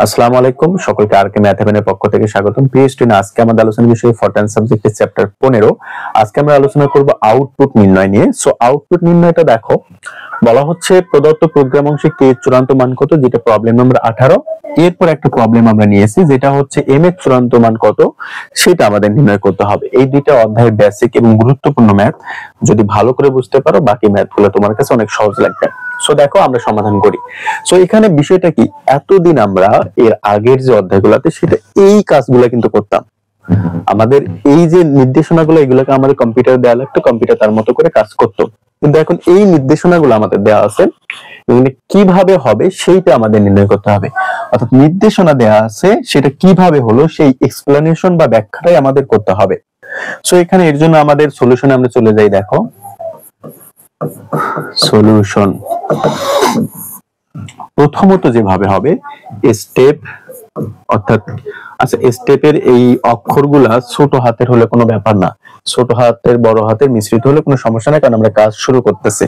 আসসালামু আলাইকুম, সকলকে আরকে ম্যাথ হেভেনের পক্ষ থেকে স্বাগতম। প্রিয় স্টুডেন্ট, আজকে আমাদের আলোচনার বিষয় ফরট্রান সাবজেক্টের চ্যাপ্টার 15। আজকে আমরা আলোচনা করব আউটপুট নির্ণয় নিয়ে। সো আউটপুট নির্ণয়টা দেখো, বলা হচ্ছে প্রদত্ত প্রোগ্রাম অংশে কে এর চূড়ান্ত মান কত, যেটা প্রবলেম নাম্বার 18। এরপর একটা প্রবলেম আমরা নিয়েছি যেটা হচ্ছে এম এর চূড়ান্ত মান কত, সেটা আমাদের নির্ণয় করতে হবে। এই দুইটা অধ্যায় বেসিক এবং গুরুত্বপূর্ণ ম্যাথ, যদি ভালো করে বুঝতে পারো বাকি ম্যাথগুলো তোমার কাছে অনেক সহজ লাগবে। সো দেখো আমরা সমাধান করি। সো এখানে বিষয়টা কি, এতদিন আমরা এর আগের যে অধ্যায়গুলোতে সেটা এই কাজগুলো কিন্তু করতাম। আমাদের এই যে নির্দেশনাগুলো, এগুলোকে আমাদের কম্পিউটার দেওয়া লাগতো, কম্পিউটার তার মতো করে কাজ করতো। কিন্তু এখন এই নির্দেশনাগুলো আমাদের দেওয়া আছে, এগুলো কিভাবে হবে সেইটা আমাদের নির্ণয় করতে হবে। অর্থাৎ নির্দেশনা দেওয়া আছে, সেটা কিভাবে হলো সেই এক্সপ্লেনেশন বা ব্যাখ্যাটাই আমাদের করতে হবে। সো এখানে এর জন্য আমাদের সলিউশনে আমরা চলে যাই। দেখো সলিউশন প্রথমত যেভাবে হবে স্টেপ, অর্থাৎ আচ্ছা স্টেপের এই অক্ষরগুলা ছোট হাতের হলে কোনো ব্যাপার না, ছোট হাতের বড় হাতের মিশ্রিত হলে কোনো সমস্যা নাই, কারণ আমরা কাজ শুরু করতেছি।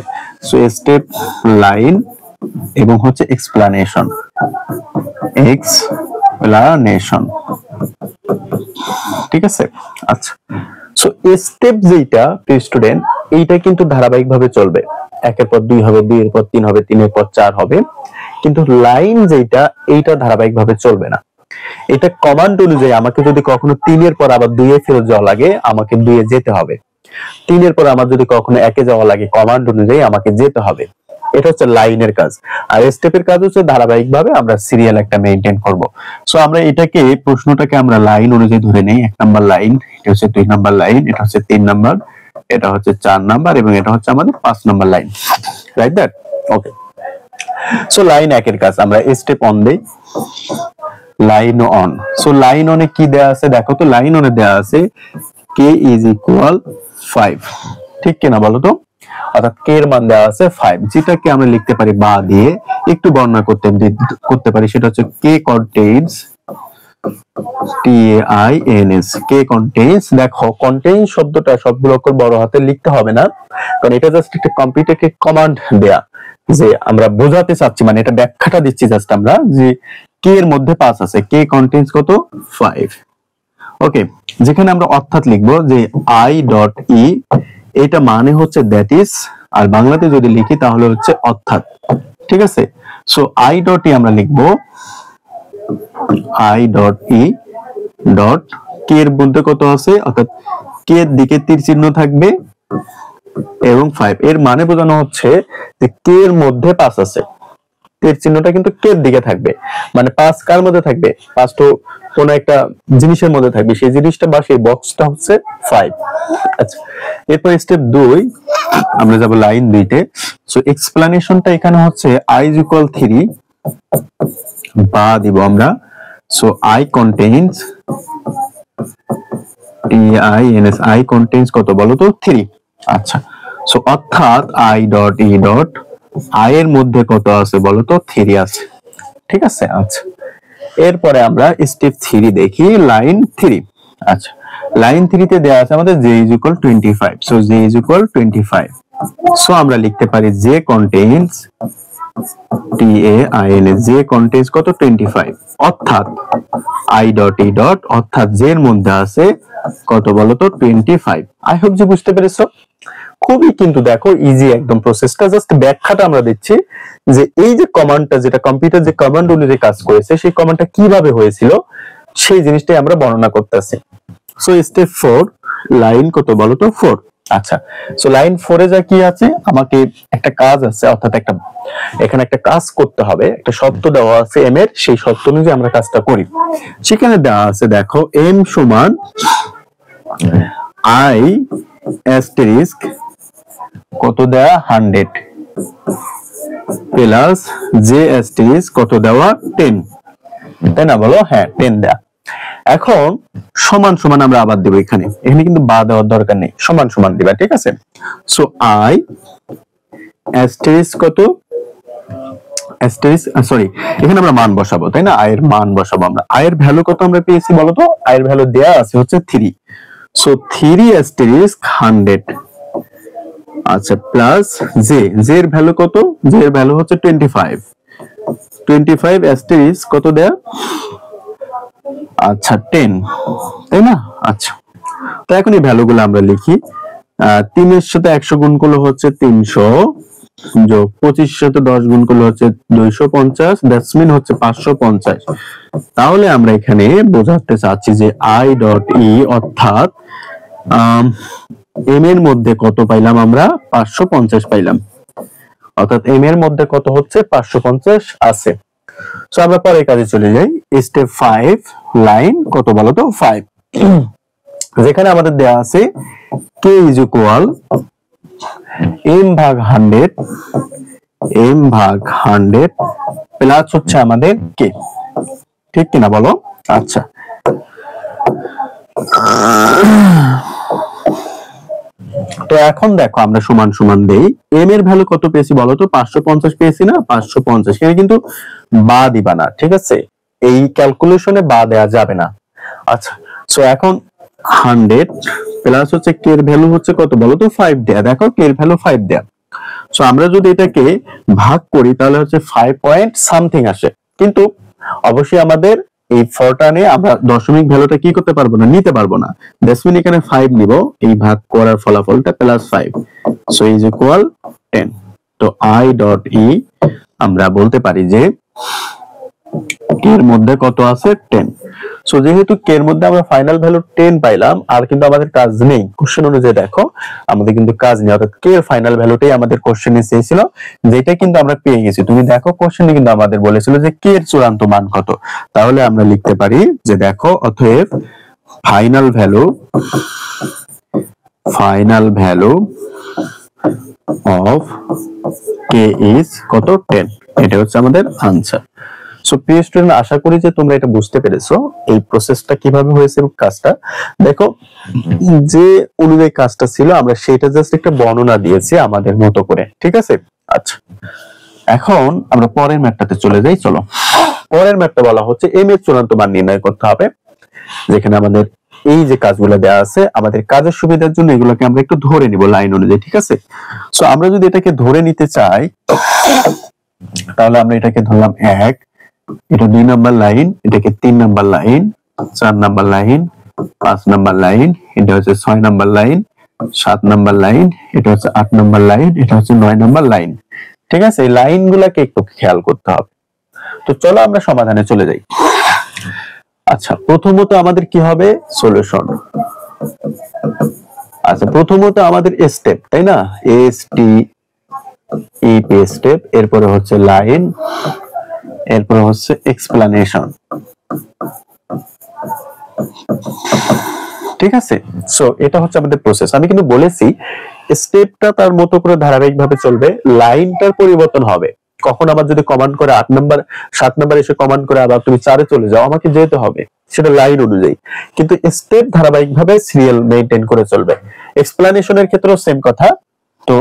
সো স্টেপ, লাইন এবং হচ্ছে এক্সপ্লানেশন। ঠিক আছে। আচ্ছা, সো স্টেপ যেটা স্টুডেন্ট, এইটা কিন্তু ধারাবাহিক ভাবে চলবে। একের পর 2 হবে, 2 এর পর 3 হবে, 3 এর পর 4 হবে। কিন্তু লাইন যেটা, এইটা ধারাবাহিক ভাবে চলবে না। এটা কমান্ড অনুযায়ী আমাকে যদি কখনো 3 এর পর আবার 2 এ ফেরত যাওয়া লাগে, আমাকে 2 এ যেতে হবে। 3 এর পর আমার যদি কখনো 1 এ যাওয়া লাগে, কমান্ড অনুযায়ী আমাকে যেতে হবে। এটা হচ্ছে লাইনের কাজ। আর স্টেপের কাজ হচ্ছে ধারাবাহিক ভাবে আমরা সিরিয়াল একটা মেইনটেইন করব। সো আমরা এটাকে, প্রশ্নটাকে আমরা লাইন অনুযায়ী ধরে নেই। 1 নাম্বার লাইন, এটা হচ্ছে 2 নাম্বার লাইন, এটা হচ্ছে 3 নাম্বার, এটা হচ্ছে 4 নাম্বার এবং এটা হচ্ছে আমাদের 5 number line. Right that? Okay. So line 1 এর কাজ আমরা স্টেপ অন দেই। Line on. সো লাইন অনে কি দেয়া আছে দেখো তো, লাইন অনে দেয়া আছে k ইজ ইকুয়াল 5। ঠিক কিনা বলো তো? অর্থাৎ k এর মান দেওয়া আছে 5, যেটাকে আমরা লিখতে পারি বা দিয়ে একটু বর্ণনা করতে পারি। সেটা হচ্ছে k contains, TAINS, k contains। দেখো contains শব্দটা সবগুলো অক্ষর বড় হাতে লিখতে হবে না, কারণ এটা জাস্ট একটা কম্পিউটারকে কমান্ড দেয়া, যে আমরা বোঝাতে চাচ্ছি, মানে এটা ব্যাখ্যাটা দিচ্ছি জাস্ট আমরা, যে k এর মধ্যে 5 আছে, k contains কত 5। ওকে, যেখানে আমরা অর্থাৎ লিখবো যে I ডট ই, এটা মানে হচ্ছে দ্যাট ইজ, আর বাংলাতে যদি লিখি তাহলে হচ্ছে অর্থাৎ। ঠিক আছে। সো I ডট ই আমরা লিখবো I dot E dot k এর মধ্যে কত আছে, অর্থাৎ k এর দিকে তীর চিহ্ন থাকবে এবং 5, এর মানে বোঝানো হচ্ছে যে k এর মধ্যে 5 আছে। তীর চিহ্নটা কিন্তু k এর দিকে থাকবে, মানে 5 কার মধ্যে থাকবে, 5 তো কোন একটা জিনিসের মধ্যে থাকবে, সেই জিনিসটা বা সেই বক্সটা হচ্ছে 5। আচ্ছা, এরপর স্টেপ 2 আমরা যাব লাইন 2 তে। সো এক্সপ্লেনেশনটা এখানে হচ্ছে i is equal 3 বা দিব আমরা। So I contains, TAINS, I contains কত বলো তো 3। আচ্ছা, সো অর্থাৎ I dot E dot I এর মধ্যে কত আছে বলো তো 3 আছে। ঠিক আছে। আচ্ছা, এরপরে আমরা স্টেপ 3 দেখি, লাইন 3। আচ্ছা, লাইন 3 তে দেয়া আছে আমাদের j is equal 25। So j is equal 25। So আমরা লিখতে পারি j contains, TAINS, j contains কত 25, অর্থাৎ I ডট ই ডট, অর্থাৎ j এর মধ্যে আছে কত বলো তো 25। আই হোপ যে বুঝতে পেরেছো। খুবই কিন্তু দেখো ইজি একদম প্রসেসটা, জাস্ট ব্যাখ্যাটা আমরা দিচ্ছি যে এই যে কমান্ডটা, যেটা কম্পিউটার যে কমান্ড অনুযায়ী কাজ করেছে, সেই কমান্ডটা কিভাবে হয়েছিল সেই জিনিসটাই আমরা বর্ণনা করতেছি। সো স্টেপ 4, লাইন কত বলো তো 4। আচ্ছা, সো লাইন 4 এ যা কি আছে, আমাকে একটা কাজ আছে, অর্থাৎ এখানে একটা কাজ করতে হবে, একটা শর্ত দেওয়া আছে m এর, সেই শর্ত অনুযায়ী আমরা কাজটা করি। সেখানে দেওয়া আছে দেখো m সমান I asterisk কত দেয়া 100 প্লাস j asterisk কত দেওয়া 10, তাই না বলো? হ্যাঁ, 10 দেয়া। এখন সমান সমান আমরা আবার দেব, এখানে কিন্তু বা দেওয়ার দরকার নেই, সমান সমান দিবা। ঠিক আছে। সো I asterisk কত, সরি, এখানে আমরা মান বসাবো, তাই না? I এর মান বসাবো আমরা। I এর ভ্যালু কত আমরা পেয়েছি বলো তো? I এর ভ্যালু দেয়া আছে হচ্ছে 3। সো 3 asterisk 100, আচ্ছা, প্লাস j, j এর ভ্যালু কত? j এর ভ্যালু হচ্ছে 25। 25 asterisk কত দেয়া, আচ্ছা 10, তাই না? আচ্ছা, তো এখন এই ভ্যালুগুলো আমরা লিখি। 3 এর সাথে 100 গুণ করলে হচ্ছে 300, যোগ 25 এর সাথে 10 গুণ করলে হচ্ছে 250, দ্যাটস মিন হচ্ছে 550। তাহলে আমরা এখানে বোঝাতে চাচ্ছি যে আই ডট ই অর্থাৎ এম এর মধ্যে কত পাইলাম আমরা, 550 পাইলাম, অর্থাৎ এম এর মধ্যে কত হচ্ছে 550 আছে। সো আমরা পরের কাজে চলে যাই। স্টেপ 5 লাইন কত বলো তো 5, যেখানে আমাদের দেয়া আছে k ইজ ইকুয়াল m ভাগ 100, m ভাগ 100 প্লাস হচ্ছে আমাদের k, ঠিক কিনা বলো? আচ্ছা, তো এখন দেখো আমরা সমান সমান দেই, m এর ভ্যালু কত পেয়েছি বলো তো, 550 পেয়েছি না? 550 এখানে কিন্তু বা দিবা না, ঠিক আছে? এই ক্যালকুলেশনে বা দেয়া যাবে না। আচ্ছা, সো এখন 100 প্লাস হচ্ছে k এর ভ্যালু হচ্ছে কত বলো তো, 5 দেয়া। দেখো k এর ভ্যালু 5 দেয়া। সো আমরা যদি এটাকে ভাগ করি তাহলে হচ্ছে 5 পয়েন্ট সামথিং আসে, কিন্তু অবশ্যই আমাদের এই ফরটানে আমরা দশমিক ভ্যালুটা কি করতে পারবো না, নিতে পারবো না। দ্যাটস মিন এখানে 5 নিব, এই ভাগ করার ফলাফলটা প্লাস 5, সো ইজ ইকুয়াল 10। তো আই ডট ই আমরা বলতে পারি যে k এর মধ্যে কত আছে 10। সো যেহেতু k এর মধ্যে আমরা ফাইনাল ভ্যালু 10 পাইলাম, আর কিন্তু আমাদের কাজ নেই। কোশ্চেন অনুযায়ী দেখো আমাদের কিন্তু কাজ নেই, অর্থাৎ k এর ফাইনাল ভ্যালুটাই আমাদের কোশ্চেনে চেয়েছিল, যেটা কিন্তু আমরা পেয়ে গেছি। তুমি দেখো কোশ্চেনে কিন্তু আমাদের বলেছিল যে k এর চূড়ান্ত মান কত, তাহলে আমরা লিখতে পারি যে দেখো অতএব final value of k is কত 10, এটা হচ্ছে আমাদের আনসার। সো প্রিয় স্টুডেন্ট, আশা করি যে তোমরা এটা বুঝতে পেরেছো এই প্রসেসটা কিভাবে হয়েছে। কাজটা দেখো, যে অনুযায়ী কাজটা ছিল আমরা সেটা জাস্ট একটা বর্ণনা দিয়েছি আমাদের মতো করে, ঠিক আছে? আচ্ছা, এখন আমরা পরের ম্যাথটাতে চলে যাই। চলো, পরের ম্যাথটা বলা হচ্ছে এম এর চূড়ান্ত মান নির্ণয় করতে হবে, যেখানে আমাদের এই যে কাজগুলো দেওয়া আছে, আমাদের কাজের সুবিধার জন্য এগুলোকে আমরা একটু ধরে নিব লাইন অনুযায়ী, ঠিক আছে? সো আমরা যদি এটাকে ধরে নিতে চাই তাহলে আমরা এটাকে ধরলাম 1, এটা 2 নাম্বার লাইন, এটাকে 3 number line, 4 number line, 5 number line, এটা হচ্ছে 6 নাম্বার লাইন, 7 নাম্বার লাইন, এটা হচ্ছে 8 নাম্বার লাইন, এটা হচ্ছে 9 নাম্বার লাইন, ঠিক আছে? এই লাইনগুলোকে একটু খেয়াল করতে হবে। তো চলো আমরা সমাধানে চলে যাই। আচ্ছা, প্রথমত আমাদের কি হবে, সলিউশন। আচ্ছা, প্রথমত আমাদের স্টেপ, তাই না? স্টেপ, এরপরে হচ্ছে লাইন, এরপরে হচ্ছে এক্সপ্লানেশন, ঠিক আছে? সো এটা হচ্ছে আমাদের প্রসেস। আমি কিন্তু বলেছি স্টেপটা তার মতো করে ধারাবাহিকভাবে চলবে, লাইনটার পরিবর্তন হবে। কখন আবার যদি কমান্ড করে 8 নাম্বার 7 নাম্বার এসে কমান্ড করে আবার তুমি 4 এ চলে যাও, আমাকে যেতে হবে সেটা লাইন অনুযায়ী, কিন্তু স্টেপ ধারাবাহিকভাবে সিরিয়াল মেইনটেইন করে চলবে। এক্সপ্লানেশনের ক্ষেত্রেও সেম কথা। তো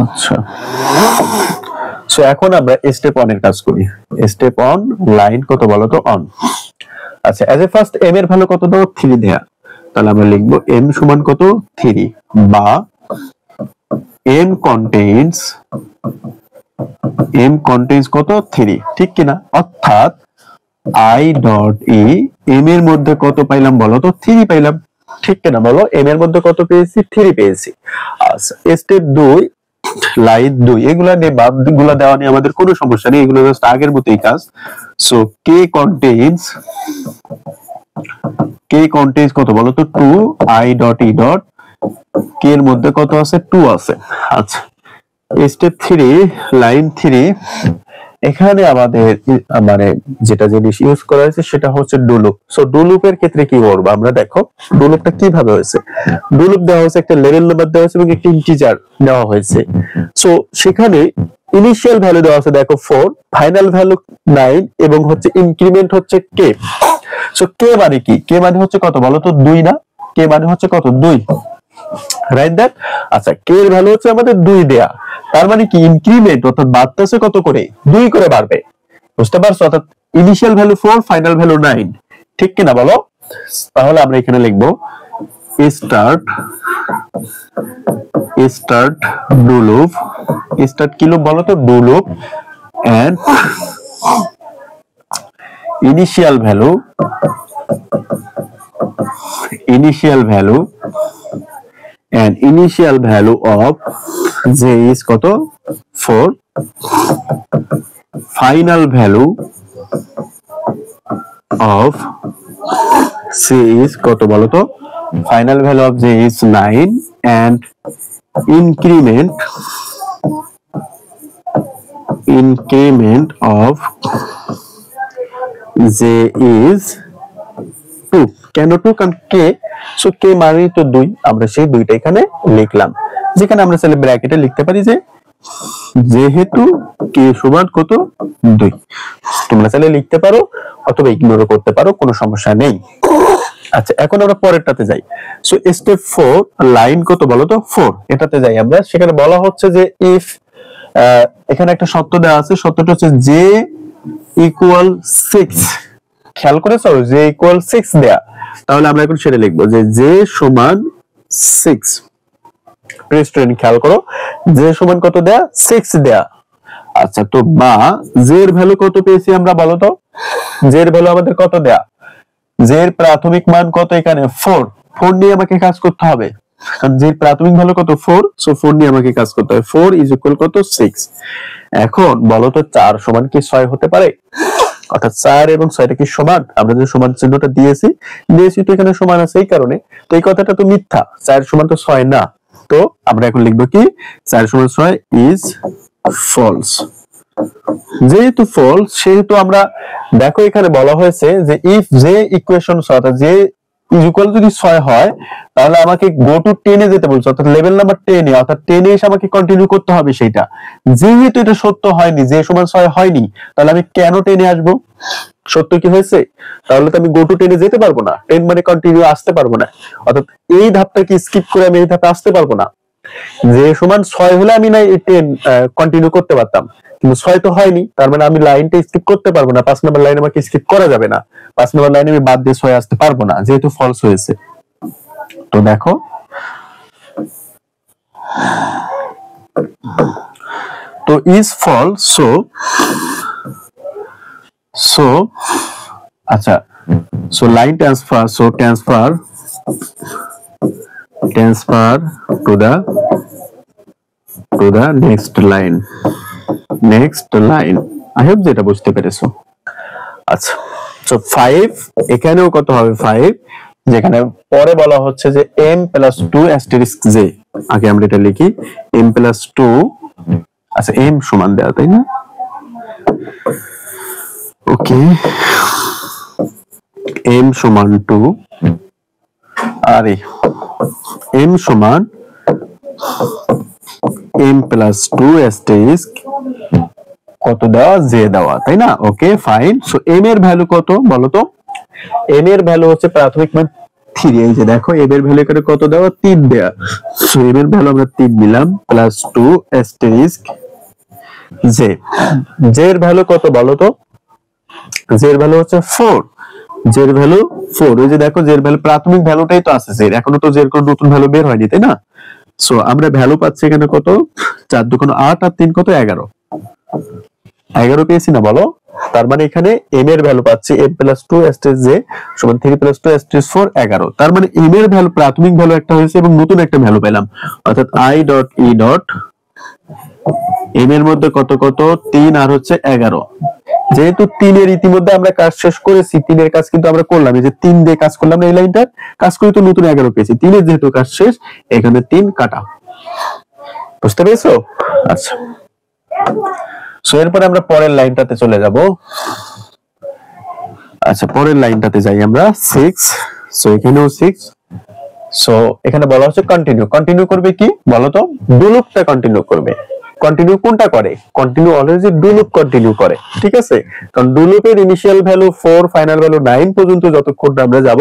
আচ্ছা, সো এখন আমরা স্টেপ 1 এর কাজ করি। স্টেপ 1 লাইন কত বলো তো, অন। আচ্ছা, এজ এ ফার্স্ট এম এর ভ্যালু কত দাও, 3 দেয়া, তাহলে আমরা লিখবো m সমান কত 3, বা m কন্টেইনস কত 3, ঠিক কিনা? অর্থাৎ i ডট ই m এর মধ্যে কত পাইলাম বলো তো, 3 পাইলাম, ঠিক কিনা বলো? m এর মধ্যে কত পেয়েছি, 3 পেয়েছি। আচ্ছা, স্টেপ 2 লাইন 2, এগুলা নিয়ে বাদগুলা দেওয়া নিয়ে আমাদের কোনো সমস্যা নেই, এগুলো জাস্ট আগের মতোই কাজ। সো k কন্টেইনস কত বলো তো 2, i dot E dot k এর মধ্যে কত আছে, 2 আছে। আচ্ছা, স্টেপ 3 লাইন 3, এখানে আমাদের মানে যেটা জিনিস ইউজ করা হয়েছে সেটা হচ্ছে ডু লুপ। সো ডু লুপের ক্ষেত্রে কি করব আমরা, দেখো ডু লুপটা কিভাবে হয়েছে। ডু লুপ দেওয়া হয়েছে, একটা লেভেল নাম্বার দেওয়া হয়েছে এবং একটা ইন্টিজার দেওয়া হয়েছে। সো সেখানে ইনিশিয়াল ভ্যালু দেওয়া আছে দেখো 4, ফাইনাল ভ্যালু 9 এবং হচ্ছে ইনক্রিমেন্ট হচ্ছে k। সো k মানে কি, k মানে হচ্ছে কত বলো তো 2 না, k মানে হচ্ছে কত 2, রাইট দ্যাট? আচ্ছা, k এর ভ্যালু হচ্ছে আমাদের 2 দেয়া, তার মানে কি ইনক্রিমেন্ট অর্থাৎ বাড়তেছে কত করে, 2 করে বাড়বে, বুঝতে পারছো? অর্থাৎ ইনিশিয়াল ভ্যালু 4, ফাইনাল ভ্যালু 9, ঠিক কিনা বলো? তাহলে আমরা এখানে লিখবো স্টার্ট ডু লুপ, স্টার্ট কি লুপ বলো তো? Do loop and initial value and initial value of j is কত? 4, final value of c is কত বলো তো? Final value of j is 9 and increment of j is 2. কেন 2? কারণ k, so k মানে তো 2, আমরা সেই 2টা এখানে লিখলাম, যেখানে আমরা চাইলে ব্র্যাকেটে লিখতে পারি যে যেহেতু k সমান কত? 2। তোমরা চাইলে লিখতে পারো অথবা ইগনোর করতে পারো, কোনো সমস্যা নেই। আচ্ছা, এখন আমরা পরেরটাতে যাই। সো স্টেপ 4, লাইন কত বলো তো? 4। এটাতে যাই আমরা। সেখানে বলা হচ্ছে যে ইফ, এখানে একটা সত্য দেওয়া আছে, সত্যটা হচ্ছে j ইকুয়াল 6। খেয়াল করেছো? j ইকুয়াল 6 দেয়া, তাহলে আমরা এখন সেটা লিখবো যে j সমান 6। স্টুডেন্ট খেয়াল করো, j সমান কত দেয়া? 6 দেয়া। আচ্ছা, তো বা j এর ভ্যালু কত পেয়েছি আমরা বলো তো? j এর ভ্যালু আমাদের কত দেয়া? j এর প্রাথমিক মান কত? এখানে 4। 4 নিয়ে আমাকে কাজ করতে হবে, কারণ j এর প্রাথমিক ভ্যালু কত? 4। সো 4 নিয়ে আমাকে কাজ করতে হবে। 4 ইজ ইকুয়াল কত? 6। এখন বলো তো 4 সমান কি 6 হতে পারে? অর্থাৎ 4 এবং 6টা কি সমান? আমরা যে সমান চিহ্নটা দিয়েছি তো এখানে সমান আছে, এই কারণে। তো এই কথাটা তো মিথ্যা, 4 সমান তো 6 না। তো আমরা এখন লিখবো কি? 4 সমান 6 ইজ ফলস। যেহেতু ফলস, সেহেতু আমরা দেখো এখানে বলা হয়েছে যে ইফ জে ইকুয়েশন, অর্থাৎ জে ইজ ইকুয়াল যদি 6 হয়, তাহলে আমাকে গো টু 10 এ যেতে বলছে, অর্থাৎ লেভেল নাম্বার 10 এ, অর্থাৎ 10 এ এসে আমাকে কন্টিনিউ করতে হবে সেইটা। যেহেতু এটা সত্য হয়নি, যে সমান 6 হয়নি, তাহলে আমি কেন 10 এ আসবো? সত্য কি হয়েছে? তাহলে তো আমি গো টু 10 এ যেতে পারবো না, 10 মানে কন্টিনিউ আসতে পারবো না। অর্থাৎ এই ধাপটা কি স্কিপ করে আমি এই ধাপে আসতে পারবো না। যে সমান 6 হলে আমি না এই 10 কন্টিনিউ করতে পারতাম, কিন্তু 6 তো হয়নি, তার মানে আমি লাইনটা স্কিপ করতে পারবো না। 5 নম্বর লাইন আমাকে স্কিপ করা যাবে না, 5 নম্বর লাইনে আমি বাদ দিয়ে 6 আসতে পারবো না, যেহেতু ফলস হয়েছে। তো দেখো, তো ইজ ফলস, সো আচ্ছা, so line transfer, so transfer to the next line। I hope যেটা বুঝতে পেরেছো। আচ্ছা, সো 5 এখানেও কত হবে? 5, যেখানে পরে বলা হচ্ছে যে m প্লাস 2 অ্যাস্টেরিস্ক j। আগে আমরা এটা লিখি, m প্লাস 2। আচ্ছা, m সমান দেওয়া, তাই না? ওকে, m সমান 2, আরে m সমান m প্লাস 2 অ্যাস্টেরিস্ক কত দেওয়া? j দেওয়া, তাই না? ওকে, ফাইন। সো m এর ভ্যালু কত বলো তো? m এর ভ্যালু হচ্ছে প্রাথমিক মান 3। এই যে দেখো, m এর ভ্যালু এখানে কত দেওয়া? 3 দেওয়া। সো m এর ভ্যালু আমরা 3 নিলাম, প্লাস 2 অ্যাস্টেরিস্ক j। j এর ভ্যালু কত বলো তো? j এর ভ্যালু হচ্ছে 4। j এর ভ্যালু 4। এই যে দেখো, j এর ভ্যালু প্রাথমিক ভ্যালুটাই তো আছে, j এখনো তো j এর কোনো নতুন ভ্যালু বের হয়নি, তাই না? সো আমরা ভ্যালু পাচ্ছি এখানে কত? 4 2 8 আর 3 কত? 11। 11 পেয়েছি না বলো? তার মানে এখানে m এর ভ্যালু পাচ্ছি m প্লাস 2 অ্যাস্টেরিস্ক j সমান 3 প্লাস 2 অ্যাস্টেরিস্ক 4, 11। তার মানে m এর ভ্যালু প্রাথমিক ভ্যালু একটা হয়েছে এবং নতুন একটা ভ্যালু পেলাম, অর্থাৎ i dot e dot m এর মধ্যে কত কত? 3 আর হচ্ছে 11। যেহেতু 3 এর ইতিমধ্যে আমরা কাজ শেষ করেছি, 3 এর কাজ কিন্তু আমরা করলাম, এই যে 3 দিয়ে কাজ করলাম না, এই লাইনটা কাজ করে তো নতুন 11 পেয়েছি। 3 এর যেহেতু কাজ শেষ, এখানে 3 কাটা। বুঝতে পেরেছো? আচ্ছা, সো এরপরে আমরা পরের লাইনটাতে চলে যাব। আচ্ছা, পরের লাইনটাতে যাই আমরা, 6। সো এখানেও 6। সো এখানে বলা হচ্ছে কন্টিনিউ করবে কি বলো তো? ডু লুপটা কন্টিনিউ করবে। কন্টিনিউ কোনটা করে? Continue always do loop continue করে, ঠিক আছে? কারণ ডু লুপের ইনিশিয়াল ভ্যালু 4, ফাইনাল ভ্যালু 9 পর্যন্ত যতক্ষণ আমরা যাব,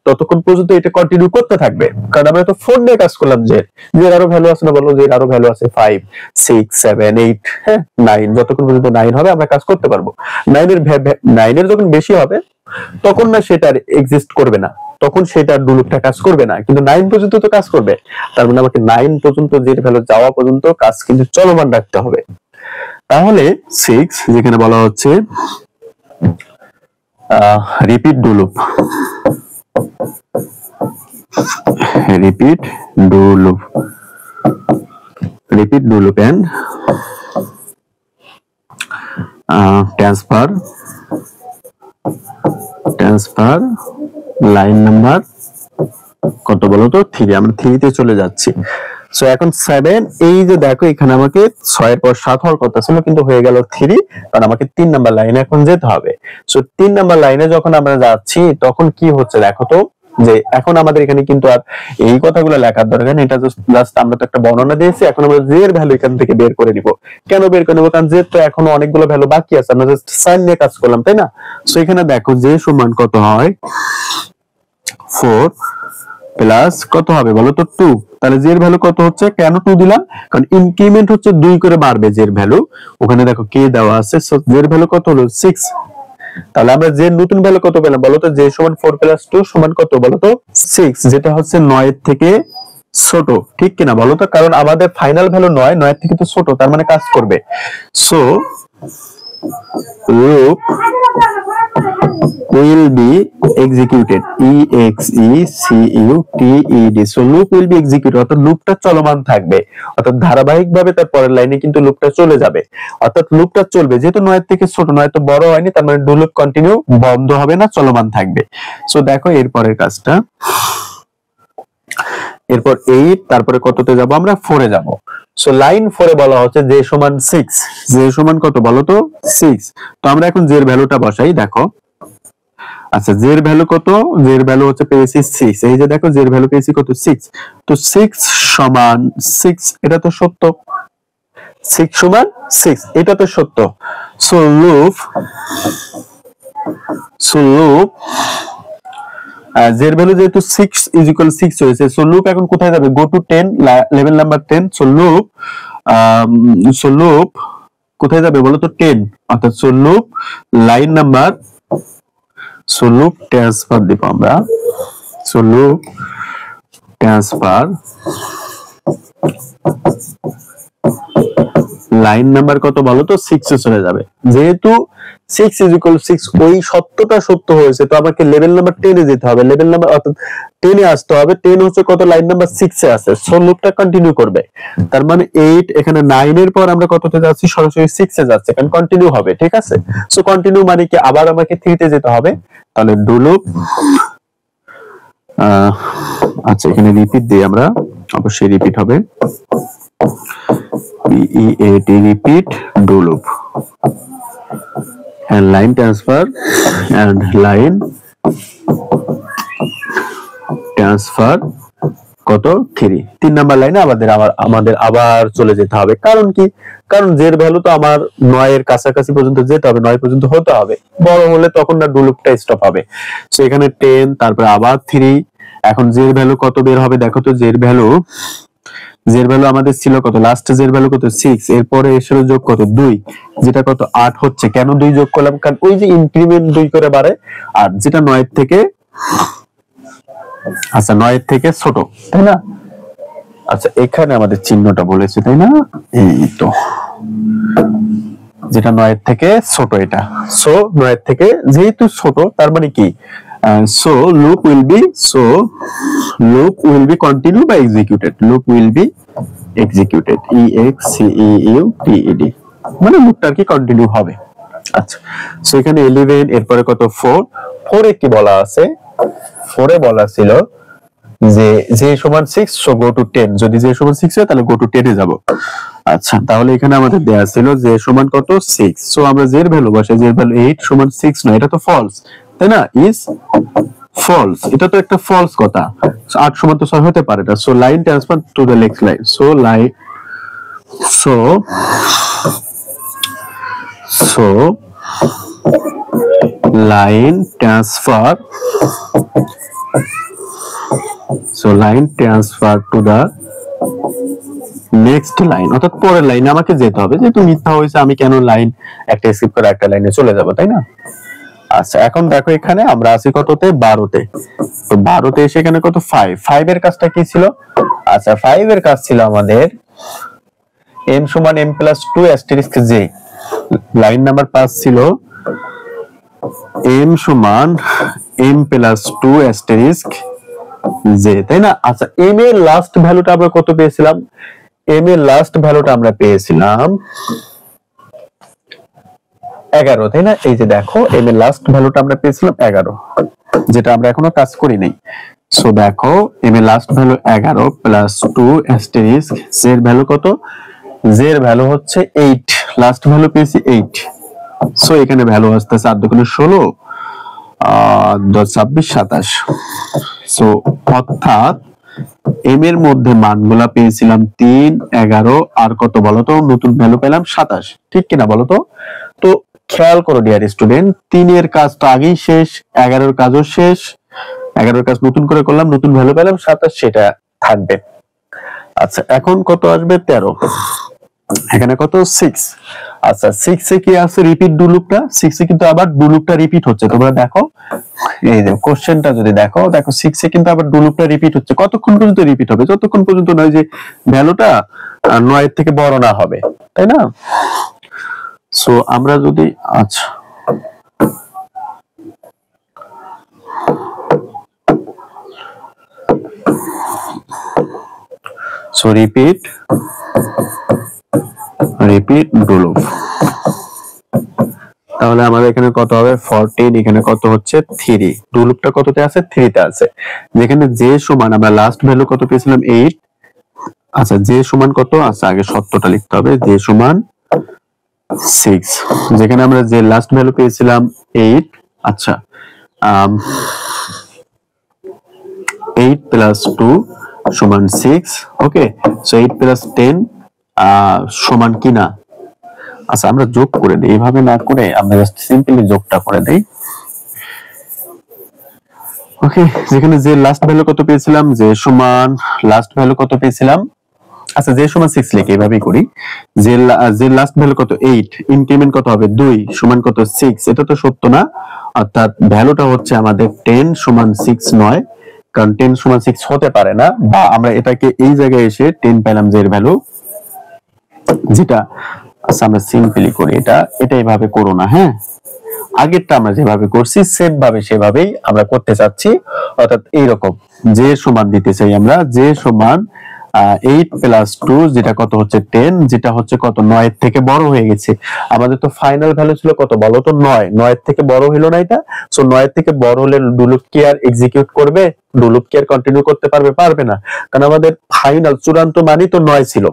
ততক্ষণ পর্যন্ত এটা কন্টিনিউ করতে থাকবে। কারণ আমরা তো 4 দিয়ে কাজ করলাম, যে এর আরো ভ্যালু আছে না বলো? যে এর আরো ভ্যালু আছে 5 6 7 8, হ্যাঁ 9, যতক্ষণ পর্যন্ত 9 হবে আমরা কাজ করতে পারবো। 9 এর যখন বেশি হবে, তখন না সেটা এক্সিস্ট করবে না, তখন সেটা ডুলুপটা কাজ করবে না, কিন্তু 9 পর্যন্ত তো কাজ করবে। তার মানে আমাকে 9 পর্যন্ত জের ভ্যালু যাওয়া পর্যন্ত কাজ কিন্তু চলমান রাখতে হবে। তাহলে 6 যেখানে বলা হচ্ছে repeat ডুলুপ, repeat do loop, repeat do loop and transfer line number কত বলো তো 3, আমরা 3 তে চলে যাচ্ছি। সো এখন 7, এই যে দেখো এখানে আমাকে 6 এর পর 7 হওয়ার কথা ছিল কিন্তু হয়ে গেল 3, কারণ আমাকে 3 নাম্বার লাইনে এখন যেতে হবে। সো 3 নাম্বার লাইনে যখন আমরা যাচ্ছি তখন কি হচ্ছে দেখো তো, যে এখন আমাদের এখানে কিন্তু আর এই কথাগুলো লেখার দরকার নেই, এটা জাস্ট আমরা তো একটা বর্ণনা দিয়েছি। এখন আমরা জে এর ভ্যালু এখান থেকে বের করে নিব। কেন বের করে নিব? কারণ জে তো এখনো অনেকগুলো ভ্যালু বাকি আছে, আমরা জাস্ট সাইন নিয়ে কাজ করলাম, তাই না? সো এখানে দেখো জে সমান কত হয়, 4 প্লাস কত হবে বলো তো 2। তাহলে জে এর ভ্যালু কত হচ্ছে? কেন 2 দিলাম? কারণ ইনক্রিমেন্ট হচ্ছে 2 করে বাড়বে জে এর ভ্যালু। ওখানে দেখো কে দেওয়া আছে, সো জে এর ভ্যালু কত হলো 6। তাহলে আমরা যে নতুন ভ্যালু কত পেলাম বলো তো? জে সমান 4 প্লাস 2 সমান কত বলো তো? 6, যেটা হচ্ছে 9 এর থেকে ছোট, ঠিক কিনা বলো তো? কারণ আমাদের ফাইনাল ভ্যালু 9, 9 এর থেকে তো ছোট, তার মানে কাজ করবে। So loop will be executed, executed, so loop will be executed, অর্থাৎ লুপটা চলমান থাকবে, অর্থাৎ ধারাবাহিকভাবে তার পরের লাইনে কিন্তু লুপটা চলে যাবে, অর্থাৎ লুপটা চলবে। যেহেতু 9 এর থেকে ছোট, 9 তো বড় হয়নি, তার মানে ডু লুপ কন্টিনিউ, বন্ধ হবে না, চলমান থাকবে। সো দেখো এরপরের কাজটা, এরপর 8, তারপরে কততে যাব আমরা? 4 এ যাব। সো লাইন 4 এ বলা হচ্ছে জে সমান 6, জে সমান কত বলো তো? 6। তো আমরা এখন জে এর ভ্যালুটা বসাই, দেখো। আচ্ছা জে এর ভ্যালু কত? জে এর ভ্যালু হচ্ছে পেয়েছি 6, এই যে দেখো জে এর ভ্যালু পেয়েছি কত? 6। তো 6 সমান 6, এটা তো সত্য, 6 সমান 6, এটা তো সত্য। সো লুপ জের ভ্যালু যেহেতু 6 ইজ ইকুয়াল 6 হয়েছে, সো লুপ এখন কোথায় যাবে? Go to 10, level number 10। So loop কোথায় যাবে বলো তো? 10, অর্থাৎ so loop line number, so loop transfer দিব আমরা। So loop transfer line number কত বলো তো? 6 এ চলে যাবে। যেহেতু 6 ইজ ইকুয়াল 6, ওই সত্যটা সত্য হয়েছে, তো আমাকে লেভেল নাম্বার 10 এ যেতে হবে, লেভেল নাম্বার অর্থাৎ 10 এ আসতে হবে। 10 হচ্ছে কত? লাইন নাম্বার 6 এ আছে, সো লুপটা কন্টিনিউ করবে। তার মানে 8, এখানে 9 এর পর আমরা কততে যাচ্ছি? সরাসরি 6 এ যাচ্ছে, কারণ কন্টিনিউ হবে, ঠিক আছে? সো কন্টিনিউ মানে কি আবার আমাকে 3 তে যেতে হবে। তাহলে ডু লুপ, আচ্ছা এখানে রিপিট দিই আমরা, অবশ্যই রিপিট হবে, PEAT, repeat do loop and line transfer কত? 3 নাম্বার লাইনে আমাদের আবার চলে যেতে হবে। কারণ কি? কারণ জের ভ্যালু তো আমার 9 এর কাছাকাছি পর্যন্ত যেতে হবে, 9 পর্যন্ত হতে হবে, বড় হলে তখন না ডু লুপটা স্টপ হবে। সো এখানে 10, তারপর আবার 3। এখন জের ভ্যালু কত বের হবে দেখো তো? জের ভ্যালু আমাদের ছিল কত? লাস্টে জের ভ্যালু কত? 6, এরপরে এসে যোগ কত? 2, যেটা কত? 8 হচ্ছে। কেন 2 যোগ করলাম? কারণ ওই যে ইনক্রিমেন্ট 2 করে বাড়ে, আর যেটা 9 এর থেকে, আচ্ছা 9 এর থেকে ছোট, তাই না? আচ্ছা এখানে আমাদের চিহ্নটা বলেছে, তাই না? এই তো, যেটা 9 এর থেকে ছোট এটা। সো 9 এর থেকে যেহেতু ছোট, তার মানে কি? So loop will be continued by executed. Loop will be executed. EXECUTED, মানে লুপটা কি কন্টিনিউ হবে। আচ্ছা সো এখানে 11, এরপরে কত? 4 এ কি বলা আছে? 4 এ বলা ছিল যে জে সমান 6, সো গো টু 10। যদি জে সমান 6 হয় তাহলে গো টু 10 এ যাব। আচ্ছা তাহলে এখানে আমাদের দেয়া ছিল জে সমান কত? 6। সো আমরা জের ভ্যালু বসাই, জের ভ্যালু 8 সমান 6 নয়, এটা তো ফলস, তাই না? ইজ ফলস, এটা তো একটা ফলস কথা। 8 সমান তো 6 হতে পারে না। So line transfer to the next line. So line transfer to the next line, অর্থাৎ পরের লাইনে আমাকে যেতে হবে। যেহেতু মিথ্যা হয়েছে, আমি কেন লাইন একটা স্কিপ করে একটা লাইনে চলে যাব, তাই না? আচ্ছা এখন দেখো এখানে আমরা আছি কততে 12তে, তো 12তে এসে এখানে কত 5 এর কাজটা কি ছিল? আচ্ছা 5 এর কাজ ছিল আমাদের m সমান m plus 2 asterisk j, line number 5 ছিল m সমান m প্লাস 2 অ্যাস্টেরিস্ক j, তাই না? আচ্ছা m এর লাস্ট ভ্যালুটা আমরা কত পেয়েছিলাম? m এর লাস্ট ভ্যালুটা আমরা পেয়েছিলাম 11, তাই না? এই যে দেখো m এর লাস্ট ভ্যালুটা আমরা পেয়েছিলাম 11, যেটা আমরা এখনো কাজ করি নাই। সো দেখো m এর last value 11 plus 2 asterisk j এর ভ্যালু কত? j এর ভ্যালু হচ্ছে 8, লাস্ট ভ্যালু পেয়েছি 8। সো এখানে ভ্যালু আসতেছে 8 দুগুণে 16, 10 26 27। সো অর্থাৎ m এর মধ্যে মানগুলা পেয়েছিলাম 3 11 আর কত বলতো, নতুন ভ্যালু পেলাম 27, ঠিক কিনা বলতো? তো খেয়াল করো ডিয়ার স্টুডেন্ট, 3 এর কাজটা আগেই শেষ, 11 এর কাজও শেষ, 11 এর কাজ নতুন করে করলাম, নতুন ভ্যালু পেলাম 27, সেটা থাকবে। আচ্ছা এখন কত আসবে? 13, এখানে কত 6। আচ্ছা 6 এ কি আছে? রিপিট ডু লুপটা, 6 এ কিন্তু আবার ডু লুপটা রিপিট হচ্ছে। তোমরা দেখো এই যে কোশ্চেনটা যদি দেখো, দেখো 6 এ কিন্তু আবার ডু লুপটা রিপিট হচ্ছে। কতক্ষণ পর্যন্ত রিপিট হবে? যতক্ষণ পর্যন্ত নয় যে ভ্যালুটা 9 এর থেকে বড় না হবে, তাই না? সো আমরা যদি আচ্ছা সো রিপিট ডু লুপ, তাহলে আমাদের এখানে কত হবে? 14, এখানে কত হচ্ছে 3, ডু লুপটা কততে আছে? 3 তে আছে। যেখানে j সমান আমরা লাস্ট ভ্যালু কত পেয়েছিলাম? 8। আচ্ছা j সমান কত? আচ্ছা আগে সত্যটা লিখতে হবে, j সমান 6, যেখানে আমরা j লাস্ট ভ্যালু পেয়েছিলাম 8। আচ্ছা 8 প্লাস 2 সমান 6, ওকে। সো 8 প্লাস 10 সমান কি না? আচ্ছা আমরা যোগ করে দিই, এইভাবে না করে আমরা জাস্ট সিম্পলি যোগটা করে দেই, ওকে। যেখানে যে লাস্ট ভ্যালু কত পেয়েছিলাম? যে সমান লাস্ট ভ্যালু কত পেয়েছিলাম? আচ্ছা যে সমান 6 লিখে এইভাবেই করি, যে লাস্ট ভ্যালু কত? 8, ইনক্রিমেন্ট কত হবে? 2 সমান কত? 6। এটা তো সত্য না, অর্থাৎ ভ্যালুটা হচ্ছে আমাদের 10 সমান 6 নয়, কারণ 10 সমান 6 হতে পারে না, বা আমরা এটাকে এই জায়গায় এসে 10 পেলাম যে এর ভ্যালু, যেটা আচ্ছা আমরা সিম্পলি করি, এটা এইভাবে করো না, হ্যাঁ। আগেরটা আমরা যেভাবে করছি সেম ভাবে সেভাবেই আমরা করতে চাচ্ছি, অর্থাৎ এইরকম যে সমান দিতে চাই আমরা, যে সমান 8 প্লাস 2, যেটা কত হচ্ছে 10, যেটা হচ্ছে কত 9 এর থেকে বড় হয়ে গেছে। আমাদের তো ফাইনাল ভ্যালু ছিল কত বলো তো? 9, 9 এর থেকে বড় হলো না এটা। সো 9 এর থেকে বড় হলে ডু লুপ কি আর এক্সিকিউট করবে? ডু লুপ কি আর কন্টিনিউ করতে পারবে? পারবে না, কারণ আমাদের ফাইনাল চূড়ান্ত মানই তো 9 ছিল।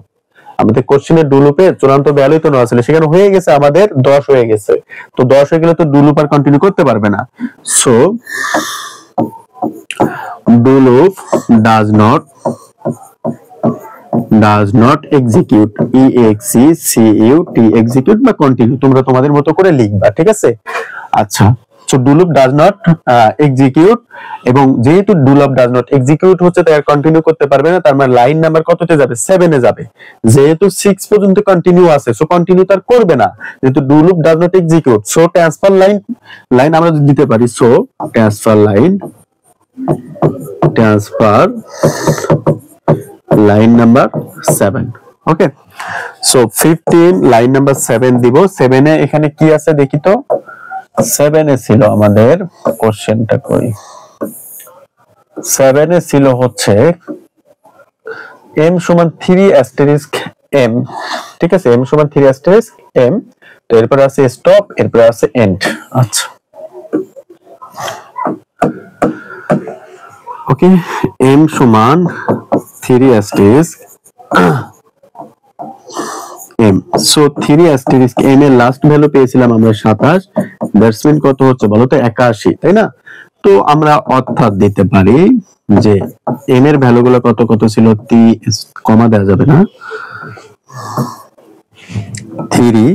আমাদের কোশ্চেনের ডু লুপে চূড়ান্ত ভ্যালু তো 9 ছিল, সেখানে হয়ে গেছে আমাদের 10 হয়ে গেছে। তো 10 হয়ে গেলে তো ডু লুপ আর কন্টিনিউ করতে পারবে না। So do loop does not execute, execute বা কন্টিনিউ, তোমরা তোমাদের মতো করে লিখবা, ঠিক আছে? আচ্ছা so do loop does not execute, এবং যেহেতু do loop does not execute হচ্ছে তাই আর কন্টিনিউ করতে পারবে না, তার মানে লাইন নাম্বার কততে যাবে? 7 এ যাবে। যেহেতু 6 পর্যন্ত কন্টিনিউ আছে, সো কন্টিনিউ তার করবে না, যেহেতু do loop does not execute. So transfer line আমরা দিতে পারি, সো ট্রান্সফার লাইন নাম্বার 7, ওকে। সো 15 লাইন নাম্বার 7 দিব। 7 এ এখানে কি আছে দেখি তো? 7 এ ছিল আমাদের, কোশ্চেনটা করি, 7 এ ছিল হচ্ছে m সমান 3 অ্যাস্টেরিস্ক m, ঠিক আছে? m সমান 3 অ্যাস্টেরিস্ক m, তো এরপর আছে স্টপ, এরপর আছে এন্ড। আচ্ছা ওকে, m সমান 3 asterisk m, so 3 asterisk m এর লাস্ট ভ্যালু পেয়েছিলাম আমরা 27, দ্যাটস মিন কত হচ্ছে বলো তো? 81, তাই না? তো আমরা অর্থাৎ দিতে পারি যে m এর ভ্যালুগুলো কত কত ছিল? কমা দেওয়া যাবে না, 3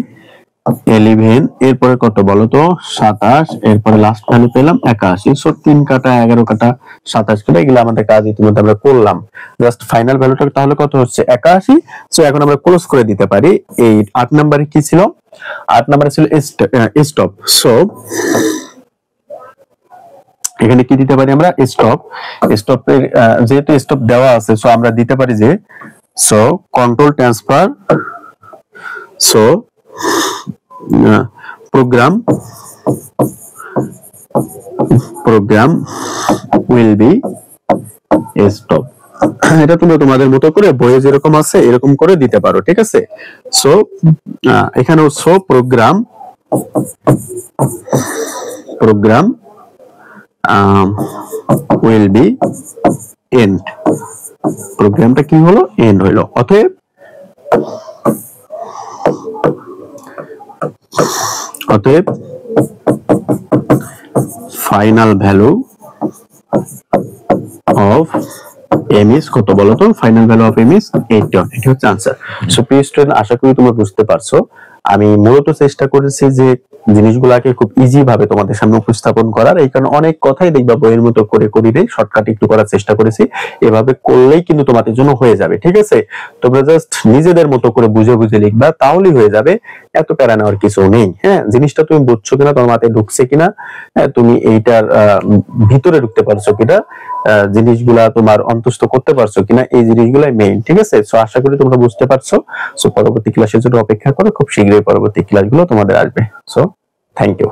11, এরপরে কত বলো তো? 27, এরপরে লাস্ট ভ্যালু পেলাম 81। সো 3 কাটা 11 কাটা 27 কাটা, এগুলো আমাদের কাজ ইতিমধ্যে আমরা করলাম। জাস্ট ফাইনাল ভ্যালুটা তাহলে কত হচ্ছে? 81। সো এখন আমরা ক্লোজ করে দিতে পারি। এই 8 নম্বরে কি ছিল? 8 নম্বরে ছিল স্টপ। সো এখানে কি দিতে পারি আমরা, স্টপ। স্টপের যেহেতু স্টপ দেওয়া আছে, সো আমরা দিতে পারি যে so control transfer, so program will be stop। এটা তুমি তোমাদের মতো করে বইয়ে যেরকম আছে এরকম করে দিতে পারো, ঠিক আছে। সো এখানেও so program will be end। প্রোগ্রামটা কি হলো, এন্ড হলো। অতএব final value of m is কত বলো তো, final value of m is 81। এটা হচ্ছে आंसर। সো প্রিয় স্টুডেন্ট, আশা করি তোমরা বুঝতে পারছো। আমি মূলত চেষ্টা করেছি যে জিনিসগুলোকে খুব ইজি ভাবে তোমাদের সামনে উপস্থাপন করার, এই কারণে অনেক কথাই দেখবা বইয়ের মতো করে করি নেই, শর্টকাট একটু করার চেষ্টা করেছি। এভাবে করলেই কিন্তু তোমাদের জন্য হয়ে যাবে, ঠিক আছে। তোমরা জাস্ট নিজেদের মতো করে বুঝে বুঝে লিখবা, তাহলেই হয়ে যাবে, এত প্যারা নেওয়ার কিছু নেই। হ্যাঁ, জিনিসটা তুমি বুঝছো কিনা, তোমার মাথায় ঢুকছে কিনা, তুমি এইটার ভিতরে ঢুকতে পারছো কিনা, জিনিসগুলা তোমার অন্তস্থ করতে পারছো কিনা, এই জিনিসগুলাই মেইন, ঠিক আছে। সো আশা করি তোমরা বুঝতে পারছো। সো পরবর্তী ক্লাসের জন্য অপেক্ষা করো, খুব শীঘ্রই পরবর্তী ক্লাসগুলো তোমাদের আসবে। So thank you.